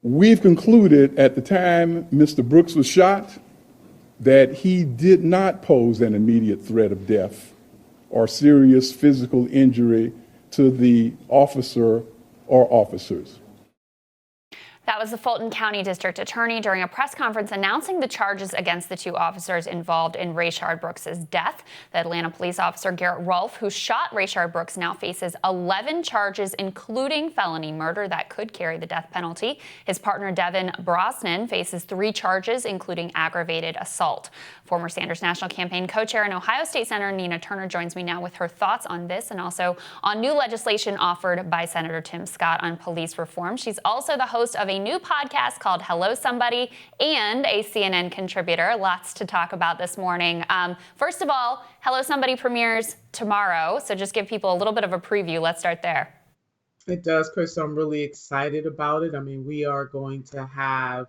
We've concluded at the time Mr. Brooks was shot that he did not pose an immediate threat of death or serious physical injury to the officer or officers. That was the Fulton County District Attorney during a press conference announcing the charges against the two officers involved in Rayshard Brooks' death. The Atlanta police officer Garrett Rolfe, who shot Rayshard Brooks, now faces 11 charges, including felony murder that could carry the death penalty. His partner Devin Brosnan faces 3 charges, including aggravated assault. Former Sanders National Campaign co-chair and Ohio State Senator Nina Turner joins me now with her thoughts on this and also on new legislation offered by Senator Tim Scott on police reform. She's also the host of a new podcast called Hello Somebody and a CNN contributor. Lots to talk about this morning. First of all, Hello Somebody premieres tomorrow, so just give people a little bit of a preview. Let's start there. It does, Chris. I'm really excited about it. I mean, we are going to have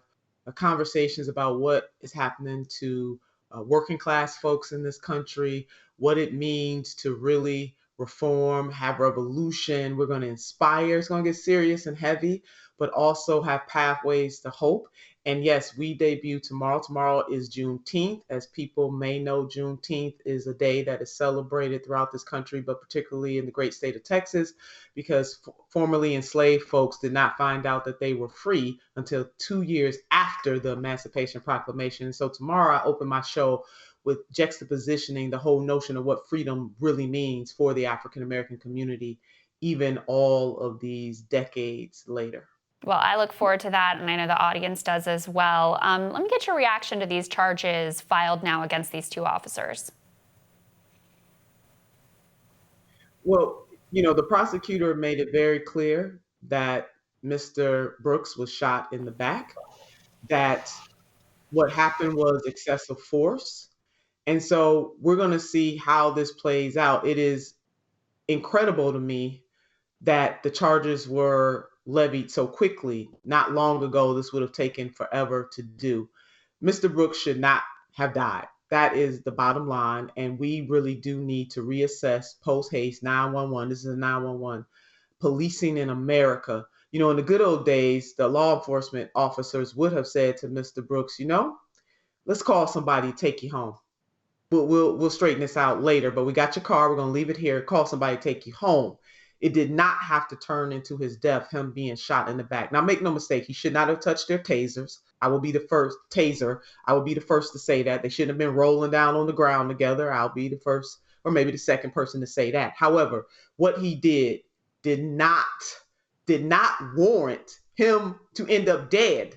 conversations about what is happening to working class folks in this country, what it means to really reform, have revolution. We're going to inspire. It's going to get serious and heavy, but also have pathways to hope. And yes, we debut tomorrow. Tomorrow is Juneteenth. As people may know, Juneteenth is a day that is celebrated throughout this country, but particularly in the great state of Texas, because formerly enslaved folks did not find out that they were free until 2 years after the Emancipation Proclamation. So tomorrow I open my show with juxtapositioning the whole notion of what freedom really means for the African American community, even all of these decades later. Well, I look forward to that, and I know the audience does as well. Let me get your reaction to these charges filed now against these two officers. Well, you know, the prosecutor made it very clear that Mr. Brooks was shot in the back, that what happened was excessive force. And so we're going to see how this plays out. It is incredible to me that the charges were levied so quickly. Not long ago, this would have taken forever to do. Mr. Brooks should not have died. That is the bottom line. And we really do need to reassess post-haste 911. This is a 911 policing in America. You know, in the good old days, the law enforcement officers would have said to Mr. Brooks, you know, let's call somebody to take you home. We'll straighten this out later, but we got your car. We're going to leave it here. Call somebody to take you home. It did not have to turn into his death, him being shot in the back. Now, make no mistake, he should not have touched their tasers. I will be the first to say that. They shouldn't have been rolling down on the ground together. I'll be the first or maybe the second person to say that. However, what he did not warrant him to end up dead.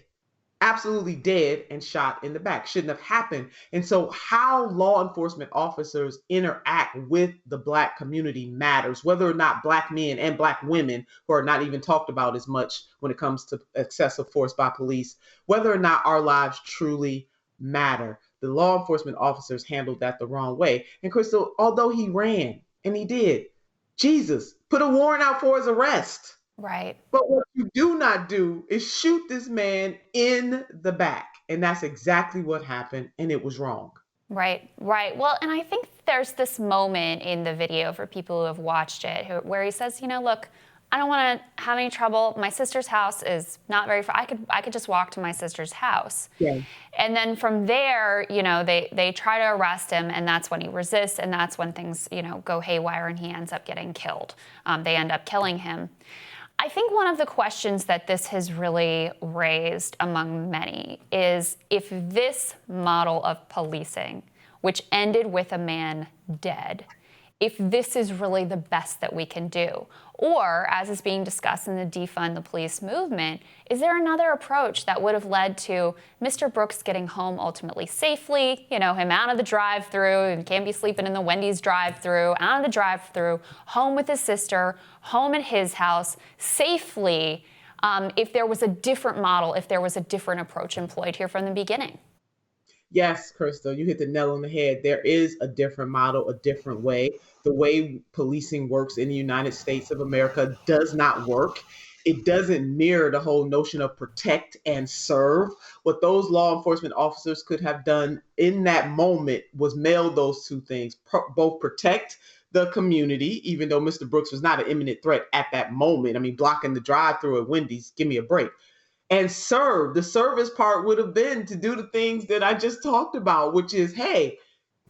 Absolutely dead and shot in the back. Shouldn't have happened. And so how law enforcement officers interact with the Black community matters, whether or not Black men and Black women, who are not even talked about as much when it comes to excessive force by police, whether or not our lives truly matter. The law enforcement officers handled that the wrong way. And Crystal, although he ran, and he did, Jesus, put a warrant out for his arrest. Right. But what you do not do is shoot this man in the back. And that's exactly what happened. And it was wrong. Right. Well, and I think there's this moment in the video for people who have watched it where he says, you know, look, I don't want to have any trouble. My sister's house is not very far. I could just walk to my sister's house. Yeah. And then from there, you know, they try to arrest him, and that's when he resists, and that's when things, you know, go haywire and he ends up getting killed. They end up killing him. I think one of the questions that this has really raised among many is if this model of policing, which ended with a man dead, if this is really the best that we can do. Or, as is being discussed in the Defund the Police movement, is there another approach that would have led to Mr. Brooks getting home ultimately safely, you know, him out of the drive-thru, and can't be sleeping in the Wendy's drive-thru, out of the drive-thru, home with his sister, home at his house, safely, if there was a different model, if there was a different approach employed here from the beginning? Yes, Crystal, you hit the nail on the head. There is a different model, a different way. The way policing works in the United States of America does not work. It doesn't mirror the whole notion of protect and serve. What those law enforcement officers could have done in that moment was meld those two things, both protect the community, even though Mr. Brooks was not an imminent threat at that moment. I mean, blocking the drive-thru at Wendy's, give me a break. and serve. The service part would have been to do the things that I just talked about, which is, hey,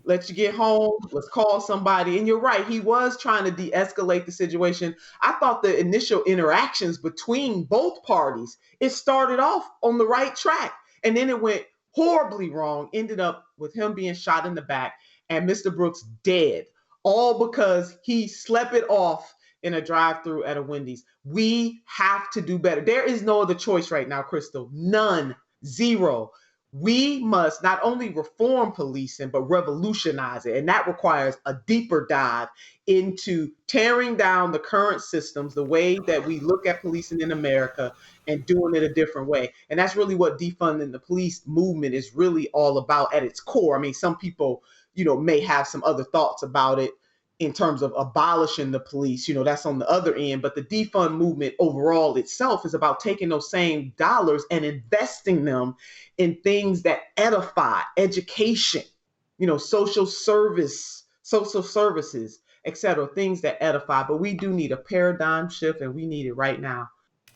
let you get home, let's call somebody. And you're right, he was trying to de-escalate the situation. I thought the initial interactions between both parties, it started off on the right track. And then it went horribly wrong, ended up with him being shot in the back and Mr. Brooks dead, all because he slept it off in a drive-through at a Wendy's. We have to do better. There is no other choice right now, Crystal. None. Zero. We must not only reform policing, but revolutionize it. And that requires a deeper dive into tearing down the current systems, the way that we look at policing in America, and doing it a different way. And that's really what defunding the police movement is really all about at its core. I mean, some people, may have some other thoughts about it in terms of abolishing the police, that's on the other end. But the defund movement overall itself is about taking those same dollars and investing them in things that edify, education, social services, etc., things that edify. But we do need a paradigm shift, and we need it right now.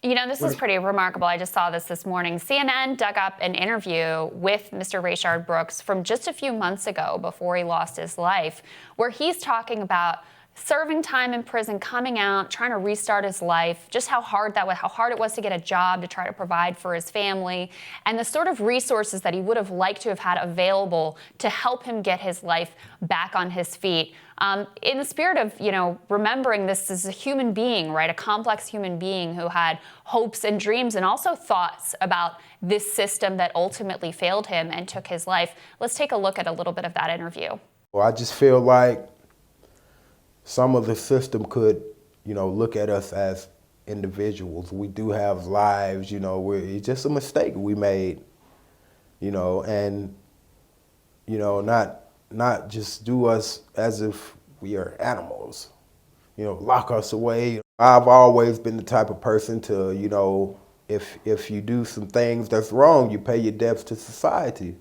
This is pretty remarkable. I just saw this morning. CNN dug up an interview with Mr. Rayshard Brooks from just a few months ago before he lost his life, where he's talking about serving time in prison, coming out, trying to restart his life, just how hard it was to get a job to try to provide for his family, and the sort of resources that he would have liked to have had available to help him get his life back on his feet. In the spirit of, remembering this as a human being, right? A complex human being who had hopes and dreams and also thoughts about this system that ultimately failed him and took his life. Let's take a look at a little bit of that interview. Well, I just feel like some of the system could, look at us as individuals. We do have lives, it's just a mistake we made, and, not just do us as if we are animals, lock us away. I've always been the type of person to, if you do some things that's wrong, you pay your debts to society.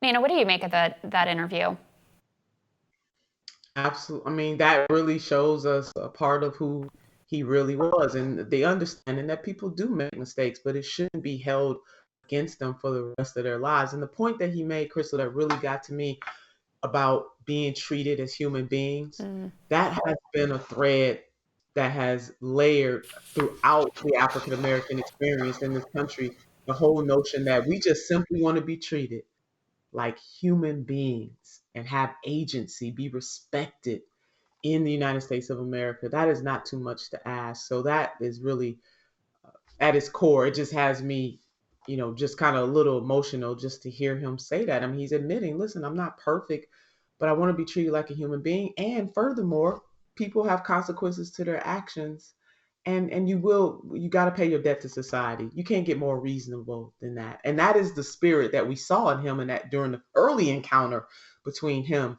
Nina, what do you make of that interview? Absolutely. I mean, that really shows us a part of who he really was, and the understanding that people do make mistakes, but it shouldn't be held against them for the rest of their lives. And the point that he made, Crystal, that really got to me about being treated as human beings, that has been a thread that has layered throughout the African American experience in this country. The whole notion that we just simply want to be treated like human beings and have agency, be respected in the United States of America. That is not too much to ask. So that is really at its core. It just has me, just kind of a little emotional just to hear him say that. I mean, he's admitting, listen, I'm not perfect, but I want to be treated like a human being. And furthermore, people have consequences to their actions. And you got to pay your debt to society. You can't get more reasonable than that. And that is the spirit that we saw in him, and that during the early encounter between him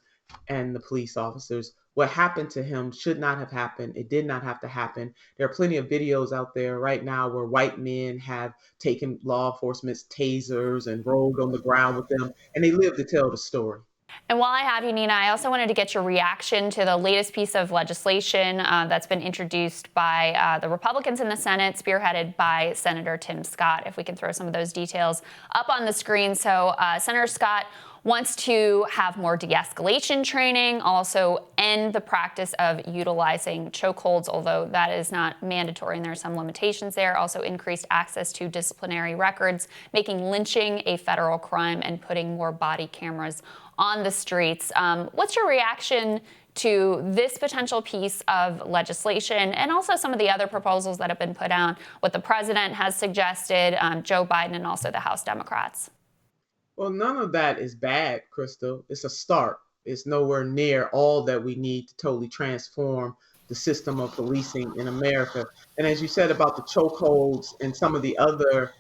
and the police officers. What happened to him should not have happened. It did not have to happen. There are plenty of videos out there right now where white men have taken law enforcement's tasers and rolled on the ground with them, and they live to tell the story. And while I have you, Nina, I also wanted to get your reaction to the latest piece of legislation that's been introduced by the Republicans in the Senate, spearheaded by Senator Tim Scott. If we can throw some of those details up on the screen. So Senator Scott wants to have more de-escalation training, also end the practice of utilizing chokeholds, although that is not mandatory and there are some limitations there. Also increased access to disciplinary records, making lynching a federal crime, and putting more body cameras on the streets. What's your reaction to this potential piece of legislation and also some of the other proposals that have been put out, what the president has suggested, Joe Biden, and also the House Democrats? Well, none of that is bad, Crystal. It's a start. It's nowhere near all that we need to totally transform the system of policing in America. And as you said about the chokeholds and some of the other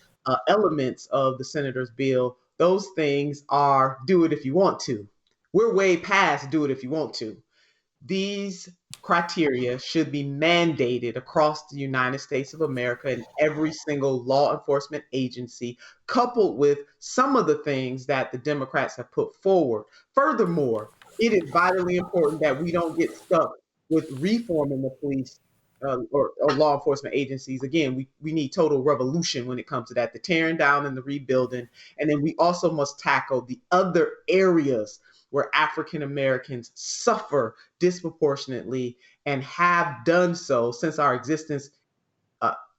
elements of the senator's bill, those things are do it if you want to. We're way past do it if you want to. These criteria should be mandated across the United States of America in every single law enforcement agency, coupled with some of the things that the Democrats have put forward. Furthermore, it is vitally important that we don't get stuck with reforming the police or law enforcement agencies. Again, we need total revolution when it comes to that, the tearing down and the rebuilding. And then we also must tackle the other areas where African Americans suffer disproportionately and have done so since our existence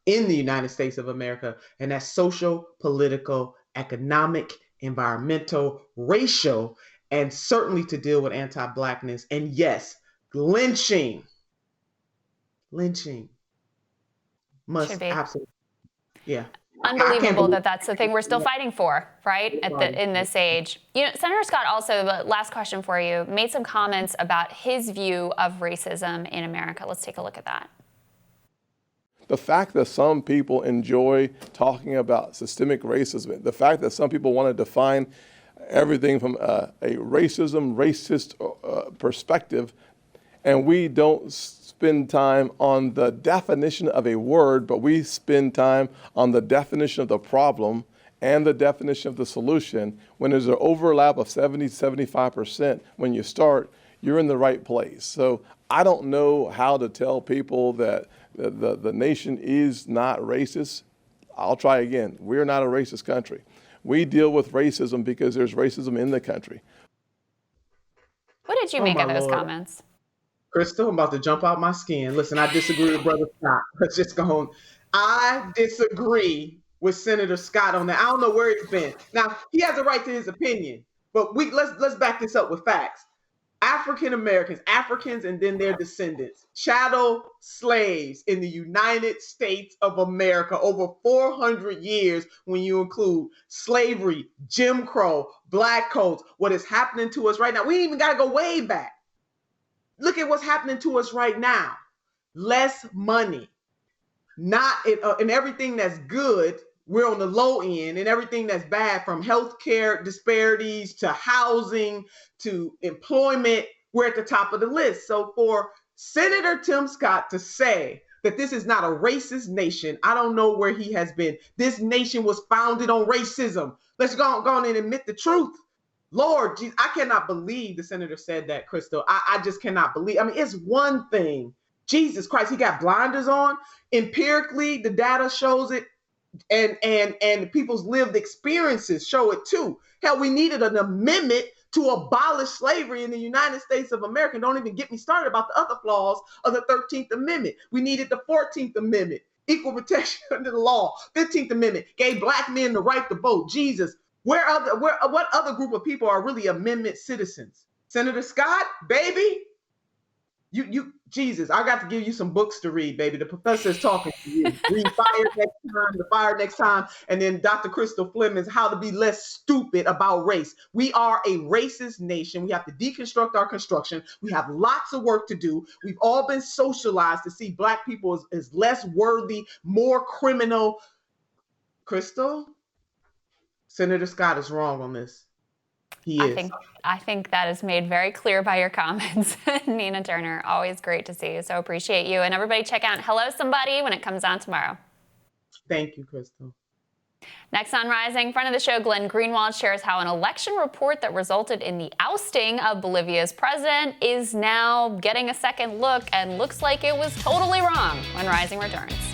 in the United States of America. And that's social, political, economic, environmental, racial, and certainly to deal with anti-Blackness. And yes, lynching must absolutely, yeah. Unbelievable that that's the thing we're still fighting for, right? In this age. Senator Scott also, the last question for you, made some comments about his view of racism in America. Let's take a look at that. The fact that some people enjoy talking about systemic racism, the fact that some people want to define everything from a racist perspective, and we don't spend time on the definition of a word, but we spend time on the definition of the problem and the definition of the solution. When there's an overlap of 70-75% when you start, you're in the right place. So I don't know how to tell people that the nation is not racist. I'll try again. We're not a racist country. We deal with racism because there's racism in the country. What did you make of those comments? Crystal, I'm about to jump out my skin. Listen, I disagree with Brother Scott. Let's just go on. I disagree with Senator Scott on that. I don't know where he's been. Now, he has a right to his opinion, but let's back this up with facts. African Americans, Africans, and then their descendants, chattel slaves in the United States of America over 400 years when you include slavery, Jim Crow, black codes, what is happening to us right now. We ain't even got to go way back. Look at what's happening to us right now. Less money, not in everything that's good. We're on the low end, and everything that's bad, from healthcare disparities to housing to employment, we're at the top of the list. So for Senator Tim Scott to say that this is not a racist nation, I don't know where he has been. This nation was founded on racism. Let's go on and admit the truth. Lord, geez, I cannot believe the senator said that, Crystal. I just cannot believe. I mean, it's one thing. Jesus Christ, he got blinders on. Empirically, the data shows it. And people's lived experiences show it too. Hell, we needed an amendment to abolish slavery in the United States of America. Don't even get me started about the other flaws of the 13th Amendment. We needed the 14th Amendment, equal protection under the law. 15th Amendment gave black men the right to vote. Jesus, what other group of people are really amendment citizens? Senator Scott, baby, Jesus, I got to give you some books to read, baby. The professor is talking to you. Read The Fire Next Time, and then Dr. Crystal Fleming's How to Be Less Stupid About Race. We are a racist nation. We have to deconstruct our construction. We have lots of work to do. We've all been socialized to see black people as less worthy, more criminal. Crystal, Senator Scott is wrong on this. He is. I think that is made very clear by your comments. Nina Turner, always great to see you. So appreciate you. And everybody check out Hello Somebody when it comes on tomorrow. Thank you, Crystal. Next on Rising, friend of the show, Glenn Greenwald, shares how an election report that resulted in the ousting of Bolivia's president is now getting a second look and looks like it was totally wrong when Rising returns.